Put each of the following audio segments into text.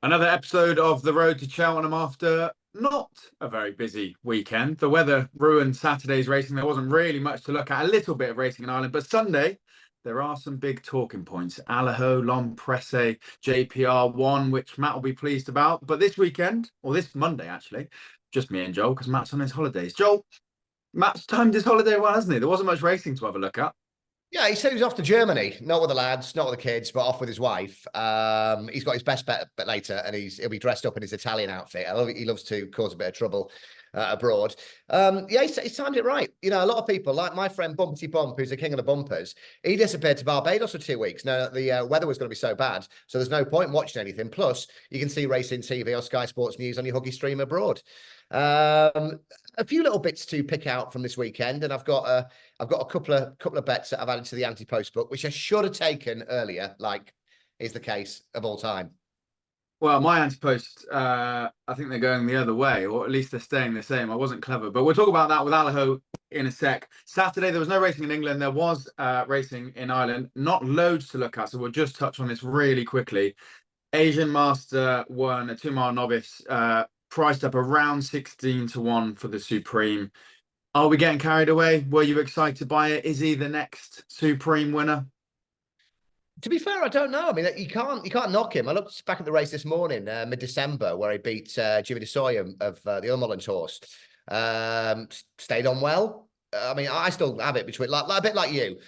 Another episode of The Road to Cheltenham after not a very busy weekend. The weather ruined Saturday's racing. There wasn't really much to look at. A little bit of racing in Ireland, but Sunday, there are some big talking points. Allaho, Long Presse, JPR1, which Matt will be pleased about. But this weekend, or this Monday actually, just me and Joel, because Matt's on his holidays. Joel, Matt's timed his holiday well, hasn't he? There wasn't much racing to have a look at. Yeah, he said he was off to Germany, not with the lads, not with the kids, but off with his wife. He's got his best bet later, and he'll be dressed up in his Italian outfit. He loves to cause a bit of trouble abroad. Yeah, he's timed it right. You know, a lot of people, like my friend Bumpty Bump, who's the king of the bumpers, he disappeared to Barbados for 2 weeks. Now, the weather was going to be so bad, so there's no point in watching anything. Plus, you can see racing TV or Sky Sports News on your huggy stream abroad. A few little bits to pick out from this weekend, and I've got a couple of bets that I've added to the Ante Post book, which I should have taken earlier, like is the case of all time. Well, my Anti-Post, I think they're going the other way, or at least they're staying the same. I wasn't clever, but we'll talk about that with Allaho in a sec. Saturday, there was no racing in England. There was racing in Ireland. Not loads to look at, so we'll just touch on this really quickly. Asian Master won a 2-mile novice, priced up around 16 to 1 for the Supreme. Are we getting carried away? Were you excited by it? Is he the next Supreme winner? To be fair, I don't know. I mean, you can't knock him. I looked back at the race this morning, mid-December, where he beat Jimmy DeSoya of the Unmolen's horse. Stayed on well. I mean, I still have it between, like a bit like you,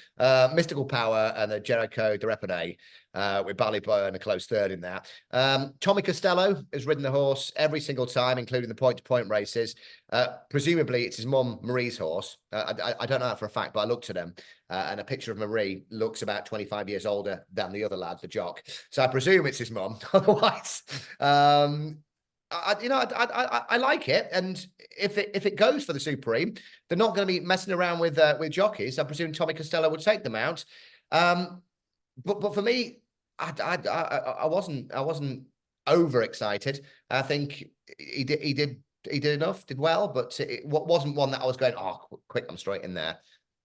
Mystical Power and the Jericho de Repene, with Ballyboy and a close third in that. Tommy Costello has ridden the horse every single time, including the point-to-point races. Presumably, it's his mum, Marie's horse. I don't know that for a fact, but I looked at him, and a picture of Marie looks about 25 years older than the other lad, the jock. So I presume it's his mum. Otherwise, I like it, and if it goes for the Supreme, they're not going to be messing around with jockeys. I presume Tommy Costello would take them out. But for me, I wasn't overexcited. I think he did enough, did well, but it wasn't one that I was going, oh, quick, I'm straight in there.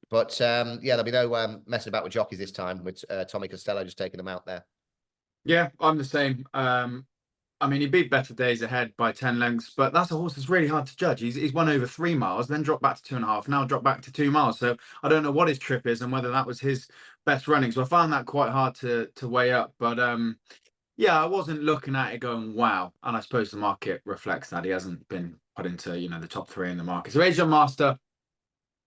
But yeah, there'll be no messing about with jockeys this time, with Tommy Costello just taking them out there. Yeah, I'm the same. I mean, he beat Better Days Ahead by 10 lengths, but that's a horse that's really hard to judge. He's won over 3 miles, then dropped back to 2.5, now dropped back to 2 miles. So I don't know what his trip is and whether that was his best running. So I found that quite hard to weigh up. But yeah, I wasn't looking at it going, wow. And I suppose the market reflects that. He hasn't been put into, the top 3 in the market. So Asian Master,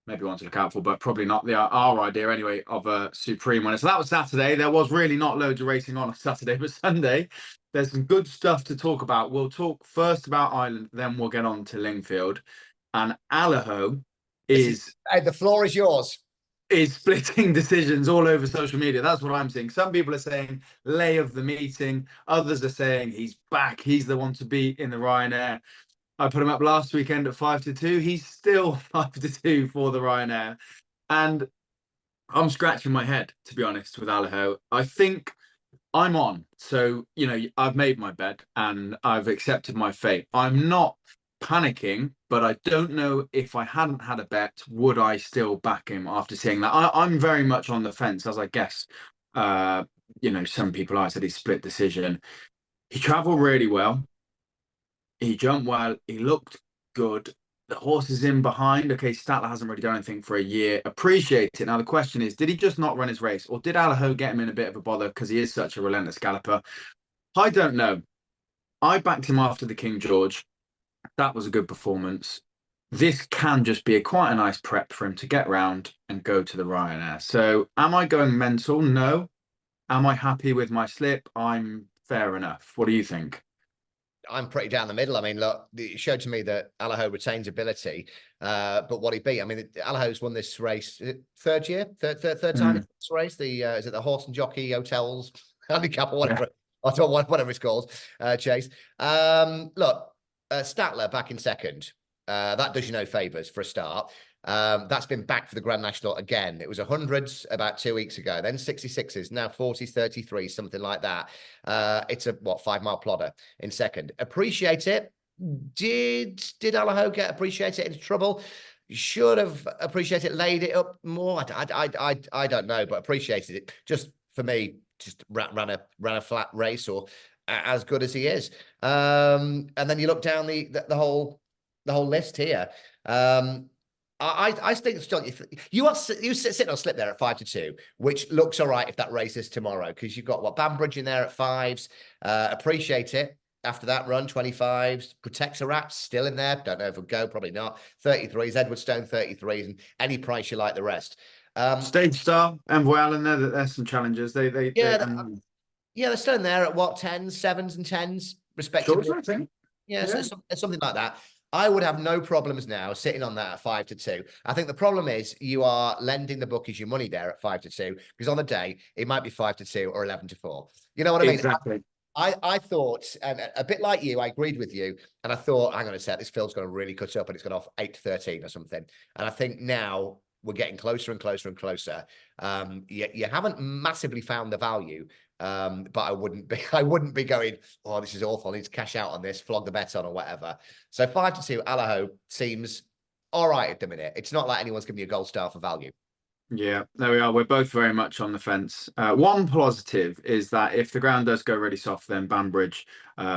maybe one to look out for, but probably not our idea anyway of a Supreme winner. So that was Saturday. There was really not loads of racing on Saturday, but Sunday, there's some good stuff to talk about. We'll talk first about Ireland, then we'll get on to Lingfield. And Allaho the floor is yours. Is splitting decisions all over social media. That's what I'm seeing. Some people are saying lay of the meeting. Others are saying he's back. He's the one to beat in the Ryanair. I put him up last weekend at 5 to 2. He's still 5 to 2 for the Ryanair. And I'm scratching my head, to be honest, with Allaho. I think I'm on. So, I've made my bed and I've accepted my fate. I'm not panicking, but I don't know if I hadn't had a bet, would I still back him after seeing that? I'm very much on the fence, as I guess, some people are. I said he split decision. He travelled really well. He jumped well. He looked good. The horse is in behind. Okay, Statler hasn't really done anything for a year. Appreciate it. Now, the question is, did he just not run his race? Or did Allaho get him in a bit of a bother because he is such a relentless galloper? I don't know. I backed him after the King George. That was a good performance. This can just be quite a nice prep for him to get round and go to the Ryanair. So am I going mental? No. Am I happy with my slip? I'm fair enough. What do you think? I'm pretty down the middle. I mean, look, it showed to me that Allaho retains ability, but what he beat. I mean, Allaho's won this race third time in this race. Is it the Horse and Jockey Hotels handicap or whatever? Yeah. Whatever it's called, Chase. Look, Statler back in second. That does you no favours for a start. That's been back for the Grand National again. It was 100s about 2 weeks ago, then 66s, now 40s, 33, something like that. It's a 5 mile plodder in second. Appreciate it. Did Allaho get appreciated into trouble? Should have appreciated it, laid it up more. I don't know, but appreciated it. Just for me, just ran a flat race, or as good as he is. And then you look down the whole list here. I think still you sitting on slip there at 5-2, which looks all right if that race is tomorrow, because you've got what Banbridge in there at 5s. Appreciate it. After that run, 25s. Protectorat still in there. Don't know if it'll go, probably not. 33s, Edwardstone 33s, and any price you like the rest. Stage Star, Envoy Allen there. There's some challenges. Yeah, they're still in there at what, 10s, 7s, and 10s, respectively. Shorter, I think. Yeah, so it's something like that. I would have no problems now sitting on that at 5-2. I think the problem is you are lending the bookies your money there at 5-2, because on the day it might be 5-2 or 11-4. You know what I mean? Exactly. I thought, and a bit like you, I agreed with you, and I thought, hang on a sec, this field's going to really cut up, and it's gone off 8-13 or something. And I think now we're getting closer and closer and closer. You haven't massively found the value, but I wouldn't be going, oh, this is awful, I need to cash out on this, flog the bet on or whatever. So 5-2, Allaho seems all right at the minute. It's not like anyone's giving you a gold star for value. Yeah, there we are. We're both very much on the fence. One positive is that if the ground does go really soft, then Banbridge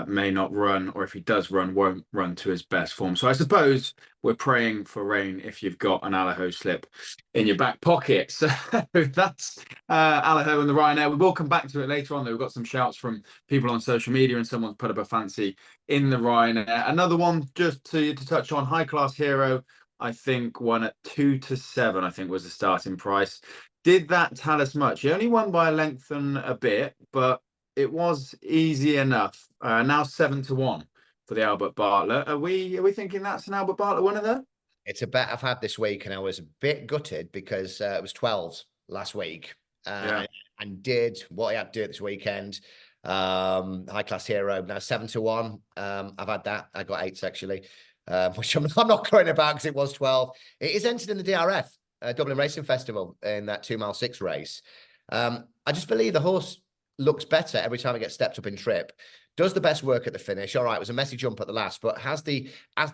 may not run, or if he does run, won't run to his best form. So I suppose we're praying for rain if you've got an Allaho slip in your back pocket. So that's Allaho and the Ryanair. We will come back to it later on, though. We've got some shouts from people on social media, and someone's put up a fancy in the Ryanair. Another one just to touch on, High Class Hero. I think won at 2-7, I think was the starting price. Did that tell us much? He only won by a length and a bit, but it was easy enough. Now 7-1 for the Albert Bartlett. Are we thinking that's an Albert Bartlett winner there? It's a bet I've had this week, and I was a bit gutted because it was 12s last week, and did what I had to do this weekend. High Class Hero now 7-1. I've had that. I got 8s actually. Which I'm not going about because it was 12. It is entered in the DRF, Dublin Racing Festival, in that 2 mile 6 race. I just believe the horse looks better every time it gets stepped up in trip. Does the best work at the finish. All right, it was a messy jump at the last, but has the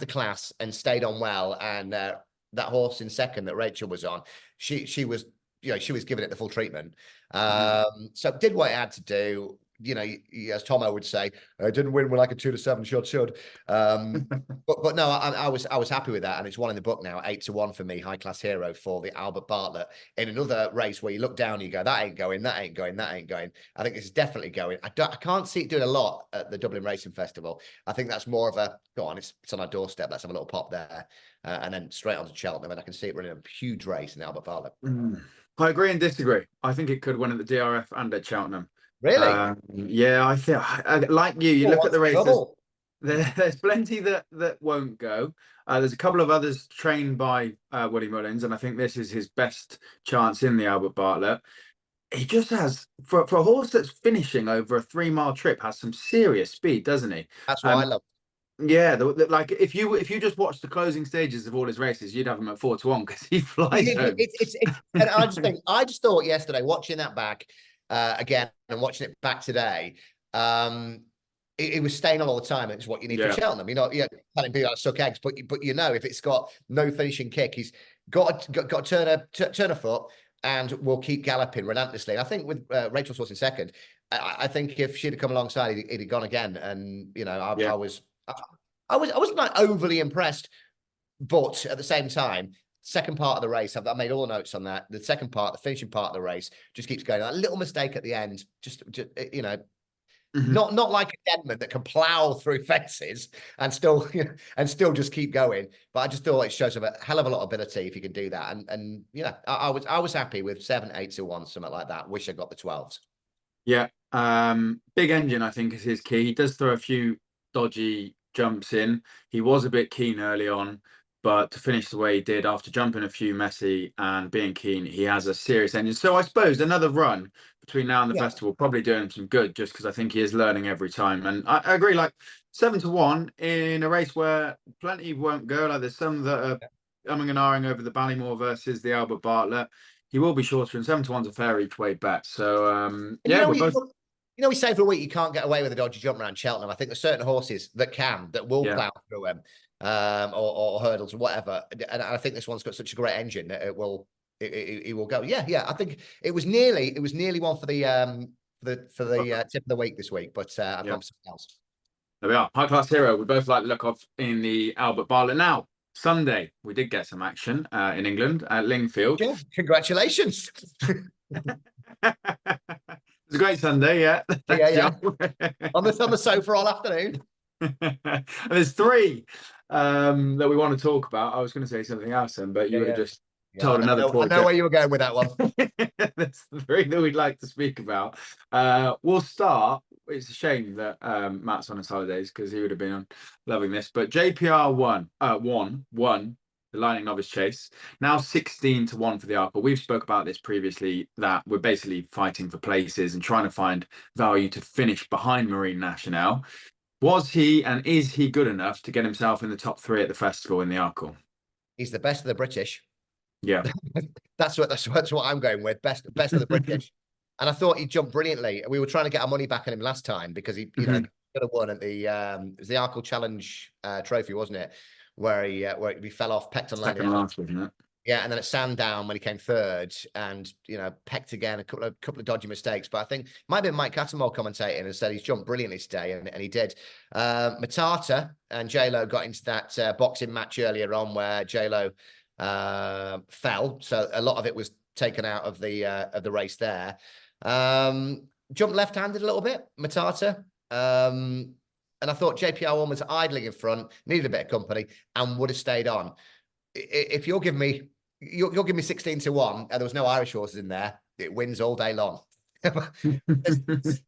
class and stayed on well. And that horse in second that Rachel was on, she was, she was giving it the full treatment. So did what it had to do. As Tomo would say, I didn't win with like a 2-7 should. But no, I was happy with that, and it's one in the book now, 8-1 for me, High Class Hero for the Albert Bartlett in another race where you look down and you go, that ain't going, that ain't going, that ain't going. I think this is definitely going. I can't see it doing a lot at the Dublin Racing Festival. I think that's more of a go on. It's on our doorstep. Let's have a little pop there, and then straight on to Cheltenham, and I can see it running a huge race in the Albert Bartlett. I agree and disagree. I think it could win at the DRF and at Cheltenham. Really? Yeah, I think like you look at the races. There's plenty that won't go. There's a couple of others trained by Willie Mullins, and I think this is his best chance in the Albert Bartlett. He just has, for a horse that's finishing over a 3 mile trip, has some serious speed, doesn't he? That's what I love. Yeah, like if you just watch the closing stages of all his races, you'd have him at 4-1 because he flies home. And I just thought yesterday, watching that back again and watching it back today, it was staying on all the time. It's what you need for Cheltenham. Telling people to suck eggs, but if it's got no finishing kick, he's got to turn a foot and will keep galloping relentlessly. I think with Rachel's horse in second, I think if she'd have come alongside, he'd have gone again. And I wasn't like overly impressed, but at the same time, second part of the race, I've made all notes on that. The second part, the finishing part of the race, just keeps going. That little mistake at the end, just not like a Denman that can plow through fences and still just keep going. But I just thought it shows a hell of a lot of ability if you can do that. And I was happy with 7, 8-1, something like that. Wish I got the 12s. Yeah, big engine I think is his key. He does throw a few dodgy jumps in. He was a bit keen early on, but to finish the way he did after jumping a few messy and being keen, he has a serious engine. So I suppose another run between now and the festival probably doing him some good, just because I think he is learning every time. And I agree, like 7-1 in a race where plenty won't go. Like there's some that are umming and ahhing over the Ballymore versus the Albert Bartlett. He will be shorter, and 7-1's a fair each way bet. So we say for a week you can't get away with a dodgy jump around Cheltenham. I think there's certain horses that will plough through them, or hurdles or whatever. And I think this one's got such a great engine that it will go. Yeah. I think it was nearly one for the the tip of the week this week, but I've Yeah. gone for something else. There we are. High class hero. We both like the look of in the Albert Bartlett. Now, Sunday, we did get some action in England at Lingfield. Yeah, congratulations. It was a great Sunday, yeah. Yeah. On the sofa all afternoon. And there's three that we want to talk about. I was going to say something else then, but you would have just told another I know where you were going with that one. That's the three that we'd like to speak about. We'll start. It's a shame that Matt's on his holidays because he would have been loving this. But JPR won the Lightning Novice Chase. Now 16-1 for the Arkle. We've spoke about this previously, that we're basically fighting for places and trying to find value to finish behind Marine Nationale. Was he and is he good enough to get himself in the top 3 at the festival in the Arkle? He's the best of the British. Yeah. that's what I'm going with. Best of the British. And I thought he jumped brilliantly. We were trying to get our money back on him last time because he, you know, could have won at the it was the Arkle Challenge trophy, wasn't it? Where he fell off, pecked on landing. Second last, wasn't it? Yeah, and then at Sandown when he came third, and pecked again, a couple of dodgy mistakes. But I think it might have been Mike Cattermole commentating and said he's jumped brilliantly today, and he did. Matata and J-Lo got into that boxing match earlier on where J-Lo fell, so a lot of it was taken out of the race there. Jumped left-handed a little bit, Matata. And I thought JPR1 was idling in front, needed a bit of company, and would have stayed on. If you'll give me 16-1, and there was no Irish horses in there, it wins all day long. there's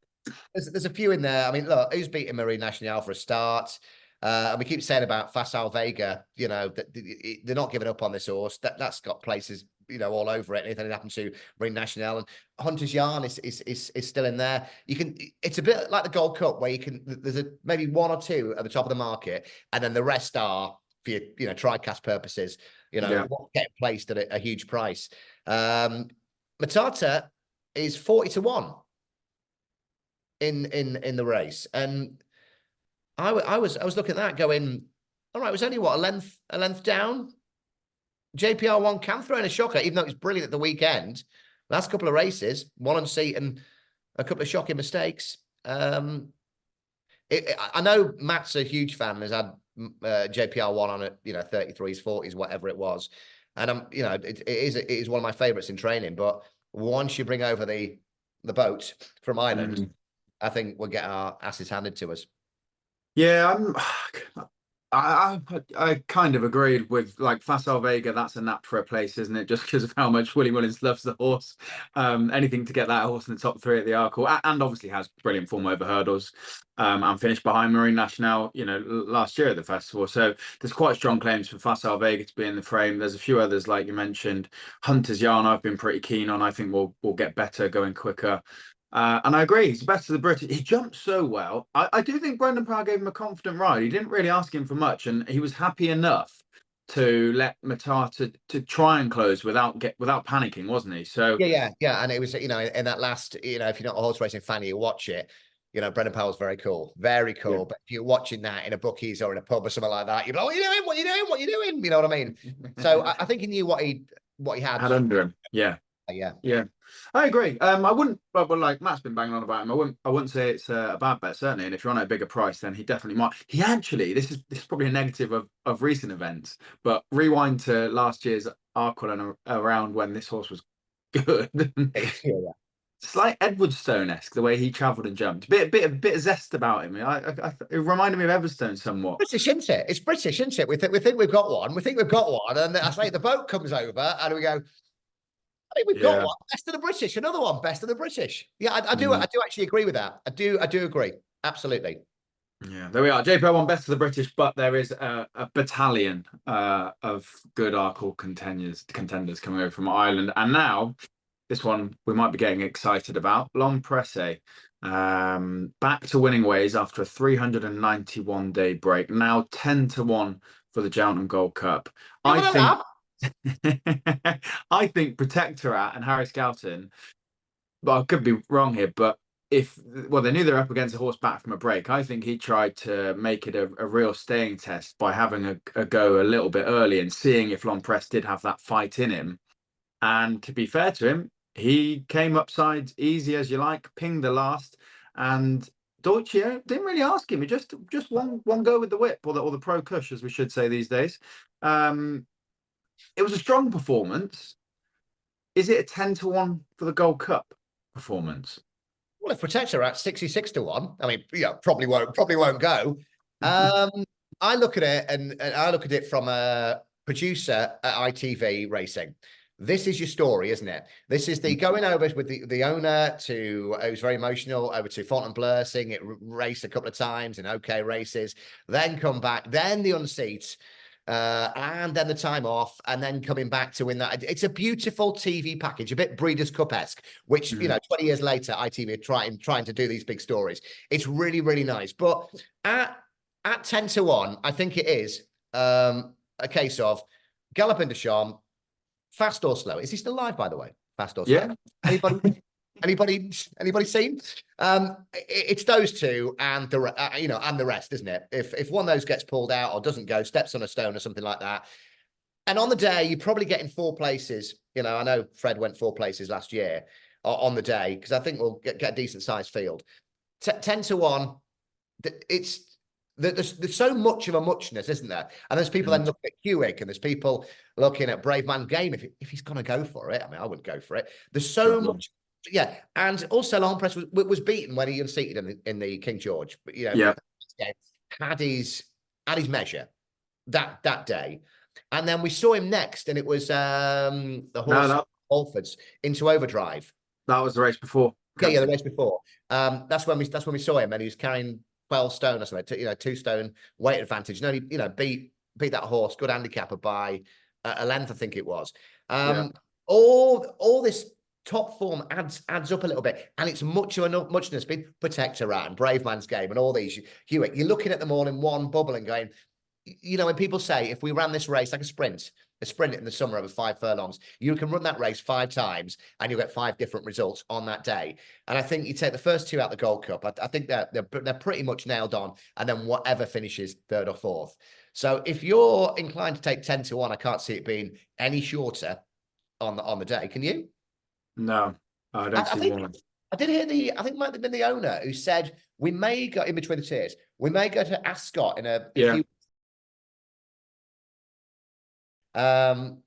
a few in there. I mean, look, who's beating Marine Nationale for a start? And we keep saying about Facile Vega, that they're not giving up on this horse. That's got places, all over it. Anything that happened to Marine Nationale, and Hunter's Yarn is still in there. It's a bit like the Gold Cup where there's maybe one or two at the top of the market, and then the rest are for your tri-cast purposes, getting placed at a huge price. Matata is 40-1 in the race, and I was looking at that going, all right, it was only a length down. JPR1 can throw in a shocker, even though it's brilliant at the weekend. Last couple of races, one unseat and a couple of shocking mistakes. I know Matt's a huge fan, has had JPR1 on at 33s, 40s, whatever it was, and it is one of my favourites in training. But once you bring over the boat from Ireland, I think we'll get our asses handed to us. Yeah, I kind of agreed with Facile Vega. That's a nap for a place, isn't it? Just because of how much Willie Mullins loves the horse. Anything to get that horse in the top 3 at the Arkle, and obviously has brilliant form over hurdles. And finished behind Marine Nationale, last year at the festival. So there's quite strong claims for Facile Vega to be in the frame. There's a few others, like you mentioned. Hunter's Yarn, I've been pretty keen on. I think we'll get better going quicker. And I agree, he's the best of the British. He jumped so well. I do think Brendan Power gave him a confident ride. He didn't really ask him for much, and he was happy enough to let Matata to try and close without panicking, wasn't he? So yeah. And it was in that last, if you're not a horse racing fan, you watch it. Brendan Powell's very cool. Very cool. Yeah. But if you're watching that in a bookies or in a pub or something like that, you're like, what are you doing? What are you doing? What are you doing? You know what I mean? So I think he knew what he had under him. Yeah. Yeah, I agree. I wouldn't, but like Matt's been banging on about him, I wouldn't say it's a bad bet, certainly. And if you're on a bigger price, then he definitely might. He actually, this is probably a negative of recent events, but rewind to last year's Arkle and around when this horse was good. Yeah. It's like Edwardstone-esque the way he travelled and jumped. Bit of zest about him. It reminded me of Everstone somewhat. British, isn't it? It's British, isn't it? We think we've got one. And I say the boat comes over, and we go, I think we've got one. Best of the British. Another one. Best of the British. Yeah, I do actually agree with that. I do agree. Absolutely. Yeah, there we are. JPR1 best of the British, but there is a battalion of good Arkle contenders coming over from Ireland. And now, this one we might be getting excited about. Long Presse, back to winning ways after a 391-day break. Now 10-1 for the Cheltenham Gold Cup. I think Protectorat and Harry Skelton, well, I could be wrong here, but they knew they're up against a horse back from a break. I think he tried to make it a real staying test by having a go a little bit early and seeing if Long Press did have that fight in him. And to be fair to him, He came upside easy as you like, pinged the last, and Deutsche didn't really ask him. He just one go with the whip, or the pro cush, as we should say these days. It was a strong performance. Is it a 10-1 for the Gold Cup performance? Well, if Protector are at 66-1, I mean, yeah, probably won't go. I look at it and I look at it from a producer at ITV Racing. This is your story, isn't it? This is the going over with the owner to, it was very emotional, over to Fontainebleau, seeing it race a couple of times in okay races, then come back, then the unseat, and then the time off, and then coming back to win that. It's a beautiful TV package, a bit Breeders' Cup-esque, which, you know, 20 years later, ITV are trying to do these big stories. It's really, really nice. But at 10-1, I think it is a case of Galopin Des Champs, fast or slow. Is he still alive, by the way? Fast or slow? Yeah. Anybody seen? It's those two and the and the rest, isn't it? If one of those gets pulled out or doesn't go, steps on a stone or something like that. And on the day, you're probably getting 4 places. You know, I know Fred went 4 places last year on the day, because I think we'll get a decent sized field. 10-1. There's so much of a muchness, isn't there? And there's people then looking at Hewick, and there's people looking at Brave Man Game. If he's going to go for it, I mean, I wouldn't go for it. There's so much, yeah. And also, Long Press was beaten when he unseated in the King George. But had his horse that day, and then we saw him next, and it was the horse Alfords into Overdrive. That was the race before. Yeah, the race before. That's when we saw him, and he was carrying 12 stone or something, 2 stone weight advantage. No, he, beat that horse, good handicapper by a length, I think it was. All this top form adds up a little bit, and it's muchness. Been Protector and Brave Man's Game and all these. Hewick, you're looking at them all in one bubble and going, when people say, if we ran this race like a sprint in the summer over 5 furlongs, you can run that race 5 times and you'll get 5 different results on that day. And I think you take the first 2 out the Gold Cup, I think they're pretty much nailed on, and then whatever finishes 3rd or 4th. So if you're inclined to take 10-1, I can't see it being any shorter on the day. Can you? No, I don't see one. I did hear I think it might have been the owner who said we may go in between the tiers. We may go to Ascot in a few. There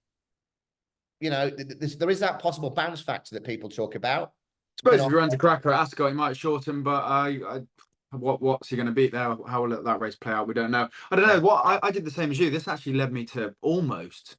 is that possible bounce factor that people talk about. I suppose if he runs a cracker at Ascot, he might shorten, but what's he going to beat there? How will that race play out? We don't know. I don't know. I did the same as you. This actually led me to almost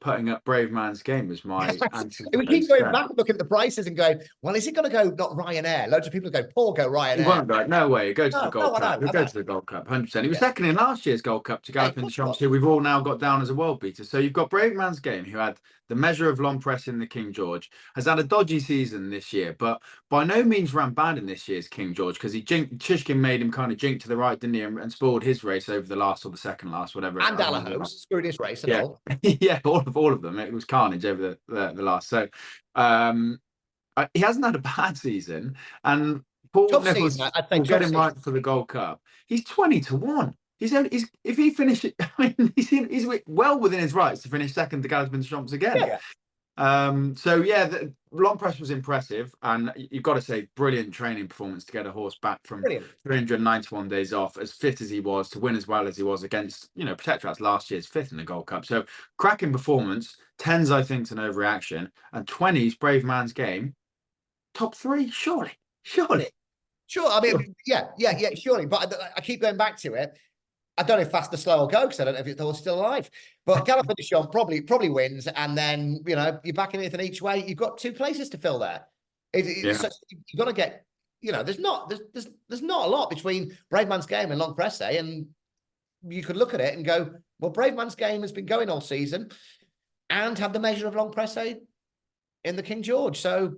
putting up Brave Man's Game as my answer. We keep going back, looking at the prices and going, well, is it going to go not Ryanair? Loads of people go, Paul, go Ryanair. He won't go. No way. He'll go to the Gold Cup. He'll go to the Gold Cup, 100%. He was second in last year's Gold Cup to Galopin Des Champs, who we've all now got down as a world beater. So you've got Brave Man's Game, who had the measure of long press in the King George, has had a dodgy season this year, but by no means ran bad in this year's King George, because Chishkin made him kind of jink to the right, didn't he, and spoiled his race over the last or the second last, whatever. And Alaho's screwed his race and all. Yeah, all of them. It was carnage over the last. So he hasn't had a bad season, and Paul Nichols will get him right for the Gold Cup. He's 20-1. If he finishes, I mean, he's well within his rights to finish second to Galopin Des Champs again. Yeah. The long press was impressive, and you've got to say, brilliant training performance to get a horse back from 391 days off, as fit as he was, to win as well as he was against, Protectorat's last year's 5th in the Gold Cup. So cracking performance. 10s, I think, is an overreaction, and 20s, Brave Man's Game, top 3, surely. Sure. I mean, yeah, surely. But I keep going back to it. I don't know if fast or slow will go, because I don't know if the horse is still alive. But Galopin Des Champs probably wins, and then you're backing anything each way. You've got 2 places to fill there. So you're going to get, there's not a lot between Brave Man's Game and Long Presse, and you could look at it and go, well, Brave Man's Game has been going all season, and have the measure of Long Presse in the King George. So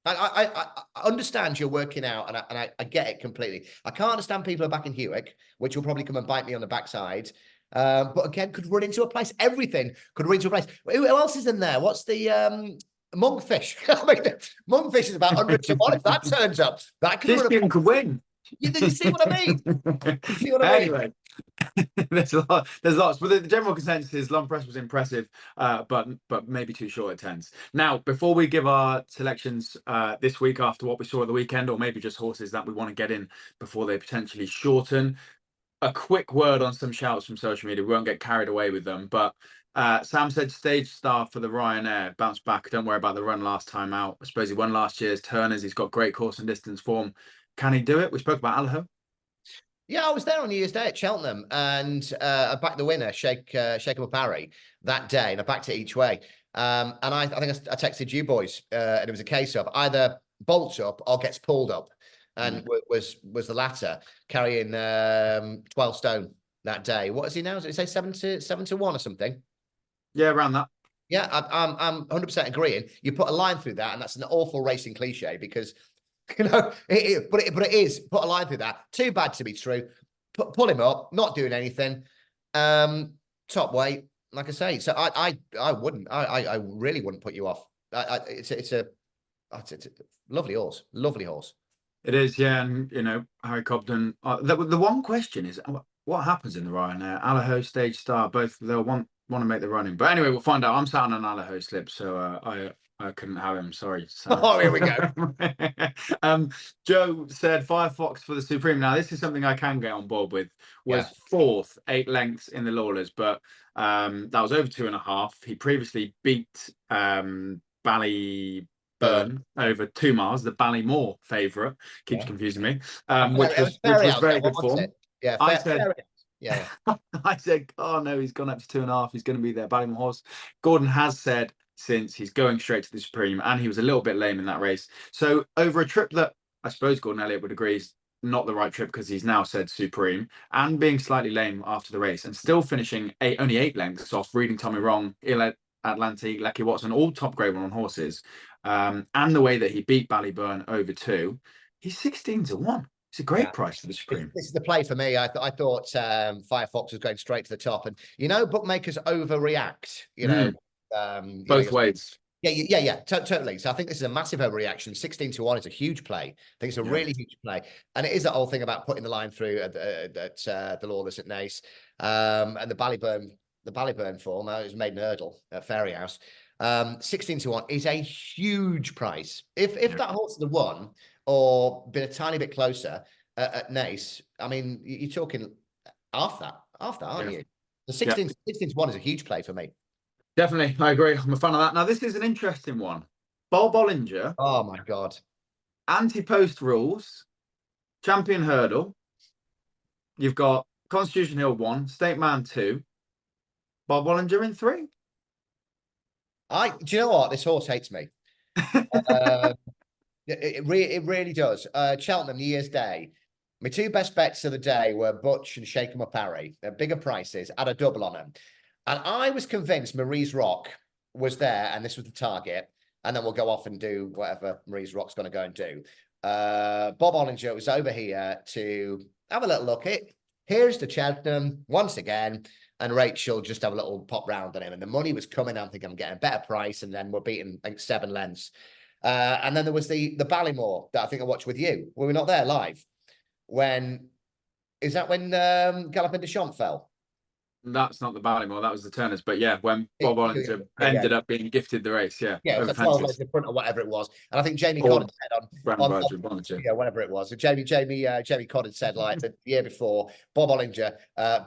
I understand you're working out, and I get it completely. I can't understand people are backing Hewick, which will probably come and bite me on the backside. But again, could run into a place. Everything could run into a place. Who else is in there? What's the Monkfish? I mean, Monkfish is about 100-1. If that turns up, that could win. You see what I mean? You see what I mean? Anyway, there's a lot. There's lots, but the general consensus is Long Press was impressive, but maybe too short at tens. Now, before we give our selections this week after what we saw at the weekend, or maybe just horses that we want to get in before they potentially shorten, a quick word on some shouts from social media. We won't get carried away with them, but Sam said stage star for the Ryanair, bounced back. Don't worry about the run last time out. I suppose he won last year's Turners. He's got great course and distance form. Can he do it? We spoke about Allaho. Yeah, I was there on New Year's Day at Cheltenham, and I backed the winner, Shake Him Up Harry, that day, and I backed it each way. And I think I texted you boys, and it was a case of either bolts up or gets pulled up, and was the latter, carrying 12 stone that day. What is he now? Does it say 7-1 or something? Yeah, around that. Yeah, I'm 100% agreeing. You put a line through that, and that's an awful racing cliche because but it is put a line through that. Too bad to be true. Pull him up, not doing anything. Top weight, like I say. So I wouldn't. I really wouldn't put you off. It's a lovely horse. Lovely horse. It is, yeah, and Harry Cobden. The one question is, what happens in the Ryanair? Allaho, stage star, both they'll want to make the running. But anyway, we'll find out. I'm sat on an Allaho slip, so I couldn't have him. Sorry. Oh, here we go. Joe said Firefox for the Supreme. Now, this is something I can get on board with. Was fourth, 8 lengths in the Lawlers, but that was over 2.5. He previously beat Ballyburn over 2 miles, the Ballymore favourite. Keeps confusing me. Which was very good form. Yeah, yeah. I said, oh no, he's gone up to 2.5. He's going to be there. Ballymore horse. Gordon has said since he's going straight to the Supreme, and he was a little bit lame in that race. So over a trip that I suppose Gordon Elliott would agree is not the right trip because he's now said Supreme, and being slightly lame after the race, and still finishing only 8 lengths off Reading Tommy Wrong, Atlantic, Lecky Watson, all top grade 1 on horses, and the way that he beat Ballyburn over 2, he's 16-1. It's a great price for the Supreme. This is the play for me. I thought Firefox was going straight to the top, and bookmakers overreact. Both ways. Yeah, totally. So I think this is a massive overreaction. 16-1 is a huge play. I think it's a really huge play, and it is that whole thing about putting the line through at the Lawless at Naas, and the Ballyburn form. It was made an hurdle at Fairyhouse. 16-1 is a huge price. If that horse had won or been a tiny bit closer at Naas, I mean, you're talking half that, aren't you? The 16-1 is a huge play for me. Definitely, I agree. I'm a fan of that. Now, this is an interesting one. Bob Bollinger. Oh my God. Ante Post rules. Champion Hurdle. You've got Constitution Hill 1, State Man 2. Bob Bollinger in 3. Do you know what? This horse hates me. It really does. Cheltenham, New Year's Day. My 2 best bets of the day were Butch and Shake 'em Up Harry. They're bigger prices. Had a double on them. And I was convinced Marie's Rock was there and this was the target. And then we'll go off and do whatever Marie's Rock's going to go and do. Bob Bollinger was over here to have a little look. Here's the Cheltenham once again. And Rachel just have a little pop round on him. And the money was coming. I'm thinking I'm getting a better price. And then we're beating, I think, 7 lengths. And then there was the Ballymore that I think I watched with you. Were we not there live? Is that when Galopin de Champs fell? That's not the Ballymore, that was the Turners. But yeah, when Bob Bollinger ended up being gifted the race, yeah. Yeah, it was 12 lengths in front or whatever it was. And I think Jamie Codd said on whatever it was. So Jamie Codd had said like the year before, Bob Bollinger,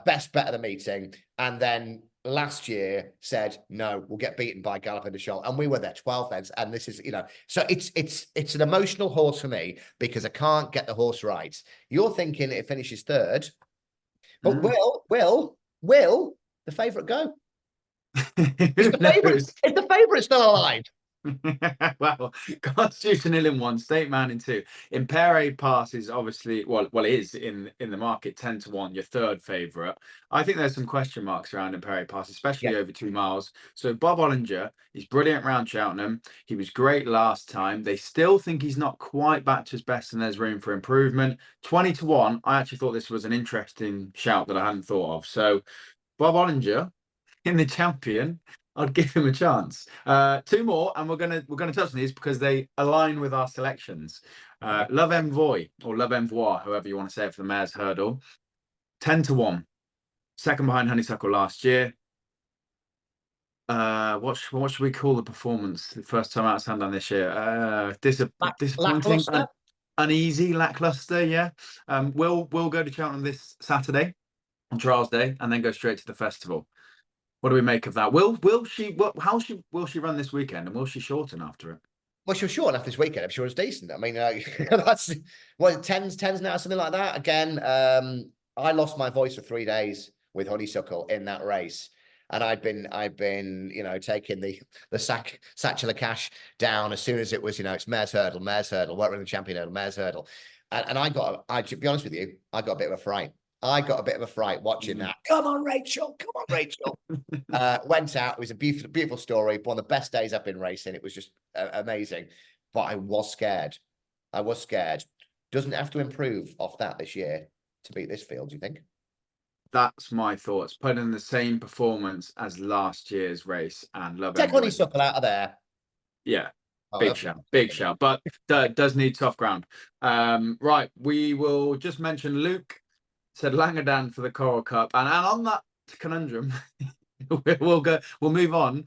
best bet of the meeting. And then last year said, no, we'll get beaten by Galopin de Champs. And we were there 12 lengths. And this is, so it's an emotional horse for me because I can't get the horse right. You're thinking it finishes 3rd, but will the favourite go? Is the favourite still alive? Well, Constitution Hill in 1, State Man in 2. Impere Pass is obviously is in the market 10-1, your 3rd favourite. I think there's some question marks around Impere Pass, especially over 2 miles. So Bob Bollinger, he's brilliant around Cheltenham. He was great last time. They still think he's not quite back to his best and there's room for improvement. 20-1, I actually thought this was an interesting shout that I hadn't thought of. So Bob Bollinger in the champion. I'd give him a chance. Two more, and we're gonna touch on these because they align with our selections. Love Envoy or Love Envoy, however you want to say it, for the Mares Hurdle, 10-1, second behind Honeysuckle last year. What should we call the performance? The first time out of Sandown this year. Disappointing, uneasy, lackluster. Yeah. We'll go to Cheltenham this Saturday on Trials Day, and then go straight to the festival. What do we make of that? Will she run this weekend, and will she shorten after it? Well, she was short enough this weekend. I'm sure it's decent. I mean, that's what tens now, something like that. Again, I lost my voice for 3 days with Honeysuckle in that race, and I've been, taking the satchel of cash down as soon as it was, it's Mares Hurdle, weren't really the champion hurdle, Mares Hurdle, and I to be honest with you, I got a bit of a fright. I got a bit of a fright watching that. Come on, Rachel. Went out. It was a beautiful, beautiful story. One of the best days I've been racing. It was just amazing. But I was scared. Doesn't have to improve off that this year to beat this field, do you think? That's my thoughts. Put in the same performance as last year's race and Love Take Honeysuckle out of there. Yeah. Big shout. But does need soft ground. Right. We will just mention Luke said Langadan for the Coral Cup, and on that conundrum, we'll move on.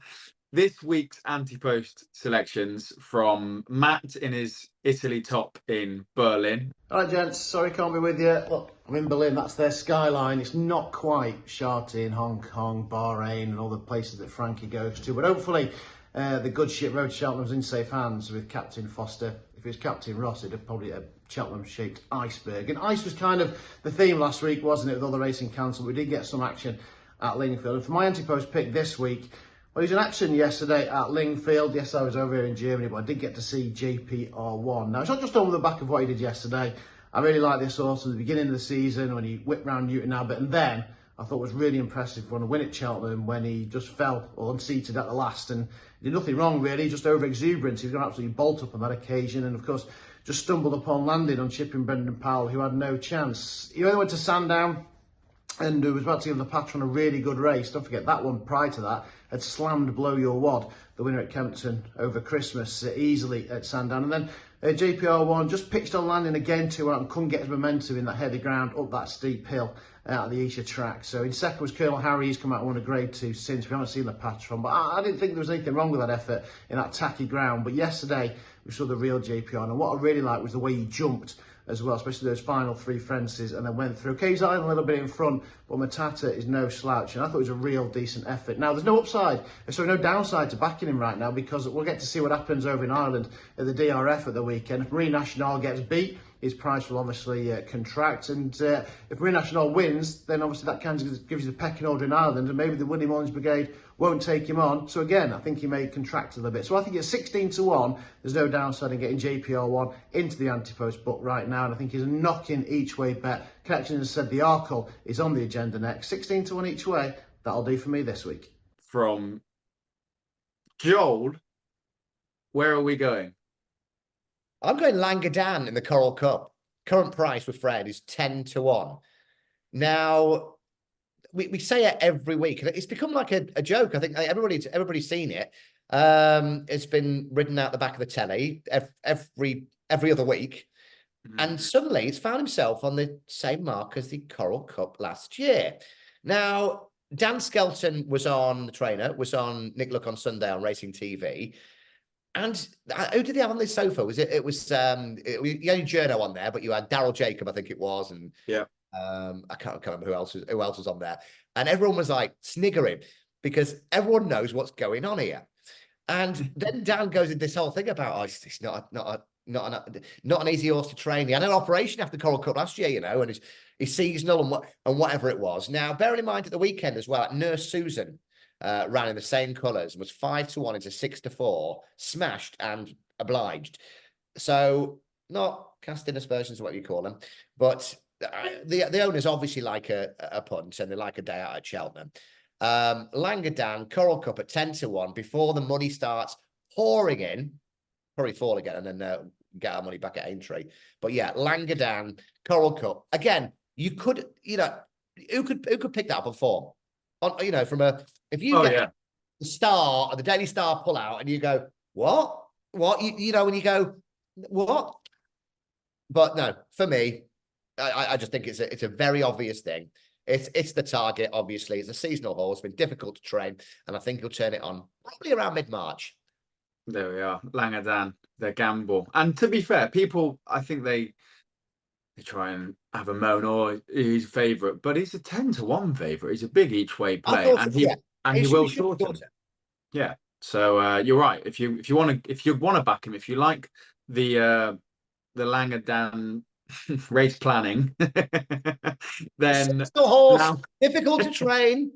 This week's Ante Post selections from Matt in his Italy top in Berlin. All right, gents, sorry can't be with you. Look, I'm in Berlin, that's their skyline. It's not quite Sharty and Hong Kong, Bahrain and all the places that Frankie goes to, but hopefully the good ship Road to Cheltenham's in safe hands with Captain Foster. If it was Captain Ross, it'd have probably a Cheltenham-shaped iceberg. And ice was kind of the theme last week, wasn't it, with all the racing cancelled? We did get some action at Lingfield. And for my Ante Post pick this week, well, he was in action yesterday at Lingfield. Yes, I was over here in Germany, but I did get to see JPR1. Now, it's not just on the back of what he did yesterday. I really like this horse at the beginning of the season when he whipped round Newton Abbott, and then I thought was really impressive for a win at Cheltenham when he just fell or unseated at the last and did nothing wrong really, just over exuberance. He was going to absolutely bolt up on that occasion, and of course just stumbled upon landing on chipping Brendan Powell, who had no chance. He only went to Sandown and was about to give the patron a really good race. Don't forget that one prior to that had slammed Blow Your Wad, the winner at Kempton over Christmas, easily at Sandown. And then JPR1 just pitched on landing again too and couldn't get his momentum in that heavy ground up that steep hill out of the Esher track. So in second was Colonel Harry. He's come out and won a grade 2 since. We haven't seen the patron, but I didn't think there was anything wrong with that effort in that tacky ground. But yesterday we saw the real JPR, and what I really liked was the way he jumped as well, especially those final 3 fences, and then went through. Okay, he's a little bit in front, but Matata is no slouch, and I thought it was a real decent effort. Now, there's no no downside to backing him right now, because we'll get to see what happens over in Ireland at the DRF at the weekend. If Marine National gets beat, his price will obviously contract, and if Marine National wins, then obviously that kind of gives you the pecking order in Ireland, and maybe the Woody Mullins Brigade won't take him on. So again, I think he may contract a little bit. So I think it's 16-1. There's no downside in getting JPR1 into the Ante Post book right now, and I think he's a knocking each way bet. Connection has said the Arkle is on the agenda next. 16-1 each way. That'll do for me this week. From Joel, where are we going? I'm going Langadan in the Coral Cup. Current price with Fred is 10-1. Now, we say it every week. It's become like a joke. I think everybody's seen it. It's been ridden out the back of the telly every other week. And suddenly it's found himself on the same mark as the Coral Cup last year. Now, Dan Skelton was on Nick Look on Sunday on Racing TV. And who did they have on this sofa? It was you only Journo on there, but you had Daryl Jacob, I think it was, and yeah, I can't remember who else was on there. And everyone was like sniggering because everyone knows what's going on here. And then Dan goes into this whole thing about it's not an easy horse to train. He had an operation after Coral Cup last year, and he's seasonal and whatever it was. Now, bearing in mind at the weekend as well, at Nurse Susan ran in the same colours and was 5-1 into 6-4, smashed and obliged. So not casting aspersions, what you call them, but the owners obviously like a punt and they like a day out at Cheltenham. Langadan, Coral Cup at 10-1 before the money starts pouring in. Probably fall again and then get our money back at Aintree. But yeah, Langadan, Coral Cup. Again, you could, who could pick that up on form? From a if you the Star or the Daily Star pull out, and you go, what? You know, when you go, what? But no, for me, I just think it's a very obvious thing. It's the target, obviously. It's a seasonal horse, been difficult to train, and I think he'll turn it on probably around mid-March. There we are, Langadan, their gamble. And to be fair, people, I think they try and have a moan, or he's a favourite, but he's a 10-1 favourite. He's a big each way play, and he will shorten. Yeah. So you're right. If you want to back him, if you like the Langadan race planning, then the horse now, difficult to train.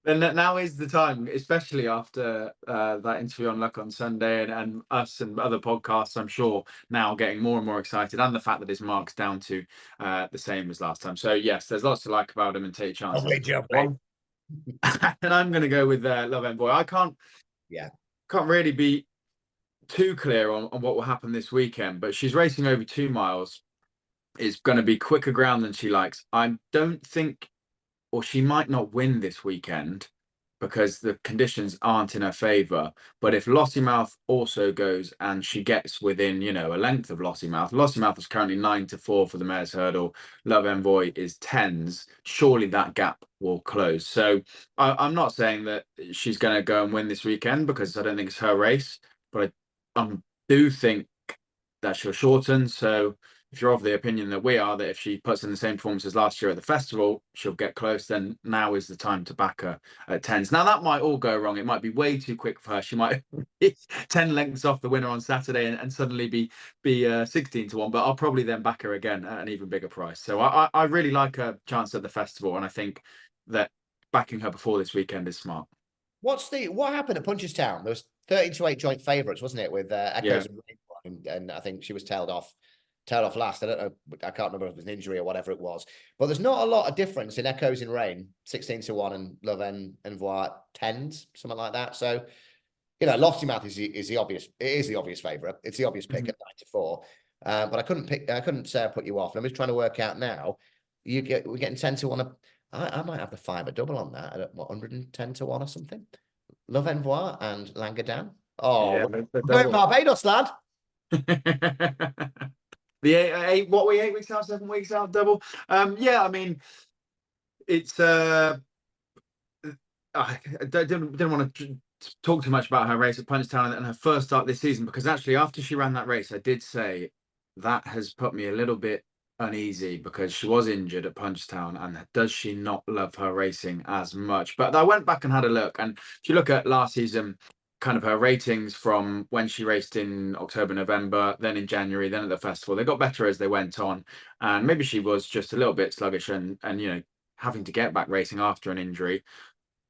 Then now is the time, especially after that interview on Luck on Sunday, and us and other podcasts, I'm sure, now getting more and more excited, and the fact that his mark's down to the same as last time. So yes, there's lots to like about him and take chances. And I'm going to go with Love Envoy. I can't really be too clear on what will happen this weekend, but she's racing over 2 miles. It's going to be quicker ground than she likes. I don't think, or she might not win this weekend because the conditions aren't in her favour. But if Lossiemouth also goes and she gets within, a length of Lossiemouth is currently 9-4 for the mare's hurdle. Love Envoy is 10s. Surely that gap will close. So I'm not saying that she's going to go and win this weekend because I don't think it's her race, but I do think that she'll shorten. So if you're of the opinion that we are, that if she puts in the same performance as last year at the festival, she'll get close, then now is the time to back her at 10s. Now, that might all go wrong. It might be way too quick for her. She might be 10 lengths off the winner on Saturday and suddenly be 16-1, but I'll probably then back her again at an even bigger price. So I really like her chance at the festival, and I think that backing her before this weekend is smart. What happened at Punchestown? There was 30-8 joint favourites, wasn't it, with Echoes and I think she was tailed off last. I don't know. I can't remember if it was an injury or whatever it was. But there's not a lot of difference in Echoes in Rain, 16-1, and Love Envoy 10s, something like that. So, Lossiemouth is the obvious. It is the obvious favourite. It's the obvious pick at 9-4. But I couldn't put you off. And I'm just trying to work out now. We're getting 10-1. I might have the fiver double on that at 110-1 or something. Love Envoy and Langadan. Oh, yeah, we're Barbados, lad. The 8 weeks out, 7 weeks out double. Yeah, I mean, it's I don't want to talk too much about her race at Punchestown and her first start this season, because actually after she ran that race, I did say that has put me a little bit uneasy because she was injured at Punchestown, and does she not love her racing as much? But I went back and had a look, and if you look at last season, kind of her ratings from when she raced in October, November, then in January, then at the festival, they got better as they went on. And maybe she was just a little bit sluggish and having to get back racing after an injury.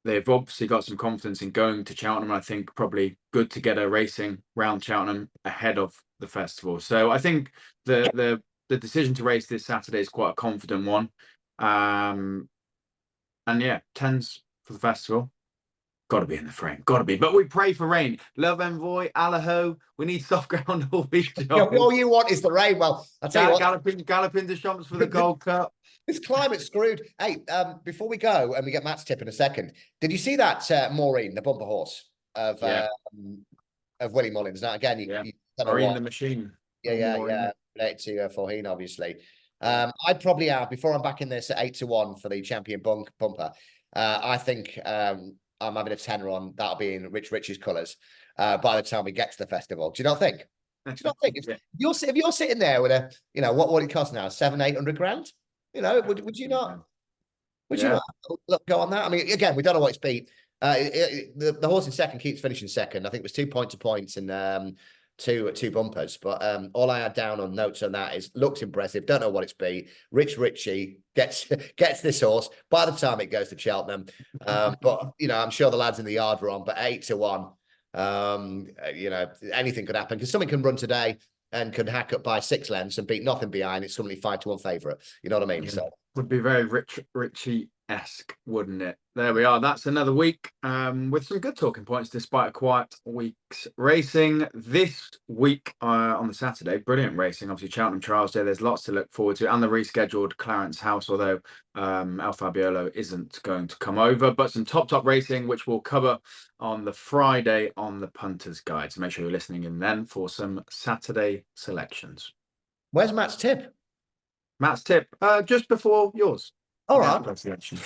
They've obviously got some confidence in going to Cheltenham. I think probably good to get her racing round Cheltenham ahead of the festival. So I think the decision to race this Saturday is quite a confident one. And yeah, 10s for the festival. Got to be in the frame. Got to be. But we pray for rain. Love Envoy, Allaho. We need soft ground all week. All you want is the rain. Well, I'll tell you what. Galloping to shops for the Gold Cup. This climate's screwed. Hey, before we go, and we get Matt's tip in a second, did you see that Maureen, the bumper horse of Willie Mullins? Now, again, Maureen the Machine. Yeah. Related to Forheen, obviously. I'd probably have, before I'm back in this at 8-1 for the champion bumper, I think I'm having a tenner on. That'll be in Rich Rich's colours by the time we get to the festival. Do you not think? If you're sitting there with a, what it costs now, 700-800 grand, would you not? Would you not go on that? I mean, again, we don't know what it's beat. The horse in second keeps finishing second. I think it was 2 point-to-points and two bumpers. But all I had down on notes on that is looks impressive. Don't know what it's beat. Richie gets this horse by the time it goes to Cheltenham. But I'm sure the lads in the yard were on. But 8-1, anything could happen because something can run today and can hack up by 6 lengths and beat nothing behind. It's suddenly 5-1 favourite. You know what I mean? Yeah. So would be very Richie esque, wouldn't it? There we are. That's another week with some good talking points despite a quiet week's racing. This week on the Saturday, brilliant racing. Obviously, Cheltenham Trials Day. There's lots to look forward to, and the rescheduled Clarence House, although El Fabiolo isn't going to come over. But some top racing, which we'll cover on the Friday on the Punters Guide. So make sure you're listening in then for some Saturday selections. Where's Matt's tip? Matt's tip just before yours. All right. Selection.